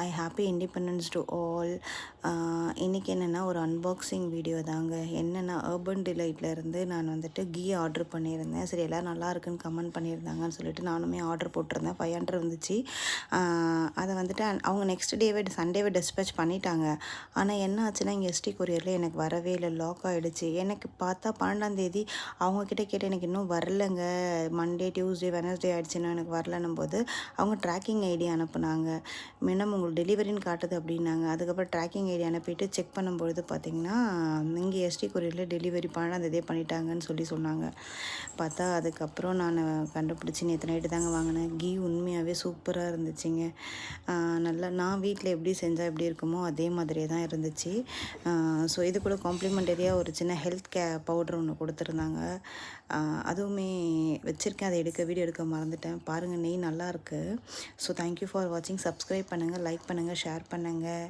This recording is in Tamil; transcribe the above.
Hi, happy independence to all. இன்றைக்கி என்னென்னா ஒரு அன்பாக்சிங் வீடியோ தாங்க. என்னென்னா அர்பன் டிலைட்லேருந்து நான் வந்துட்டு கீ ஆர்டர் பண்ணியிருந்தேன். சரி, எல்லோரும் நல்லா இருக்குன்னு கமெண்ட் பண்ணியிருந்தாங்கன்னு சொல்லிட்டு நானுமே ஆர்டர் போட்டிருந்தேன். 500 வந்துச்சு. அதை வந்துட்டு அவங்க நெக்ஸ்ட் டேவே சண்டேவே டிஸ்பேச் பண்ணிட்டாங்க. ஆனால் என்ன ஆச்சுன்னா இங்கே எஸ்டி கொரியரில் எனக்கு வரவே இல்லை, லாக் ஆகிடுச்சு. எனக்கு பார்த்தா 12ஆம் தேதி அவங்கக்கிட்ட கேட்டு எனக்கு இன்னும் வரலைங்க, மண்டே டியூஸ்டே வெனஸ்டே ஆகிடுச்சுன்னா எனக்கு வரலன்னும் போது அவங்க ட்ராக்கிங் ஐடி அனுப்புனாங்க. மினிமம் உங்களுக்கு டெலிவரின்னு காட்டுது அப்படின்னாங்க. அதுக்கப்புறம் ட்ராக்கிங் ஐடி அனுப்பிட்டு செக் பண்ணும்பொழுது பார்த்திங்கன்னா இங்கே எஸ்டி கொரியரில் டெலிவரி 12ஆம் தேதியே பண்ணிட்டாங்கன்னு சொன்னாங்க. பார்த்தா அதுக்கப்புறம் நான் கண்டுபிடிச்சி நேற்று நைட்டு தாங்க வாங்கினேன். கீ உண்மையாகவே சூப்பராக இருந்துச்சுங்க. நல்லா நான் வீட்டில் எப்படி செஞ்சால் எப்படி இருக்குமோ அதே மாதிரியே தான் இருந்துச்சு. ஸோ இது கூட காம்ப்ளிமெண்டரியாக ஒரு சின்ன ஹெல்த் பவுடர் ஒன்று கொடுத்துருந்தாங்க. அதுவுமே வச்சுருக்கேன், அதை வீடியோ எடுக்க மறந்துட்டேன். பாருங்கள், நெய் நல்லாயிருக்கு. ஸோ தேங்க்யூ ஃபார் வாட்சிங். சப்ஸ்கிரைப் பண்ணுங்கள், லைக் பண்ணுங்கள், ஷேர் பண்ணுங்கள்.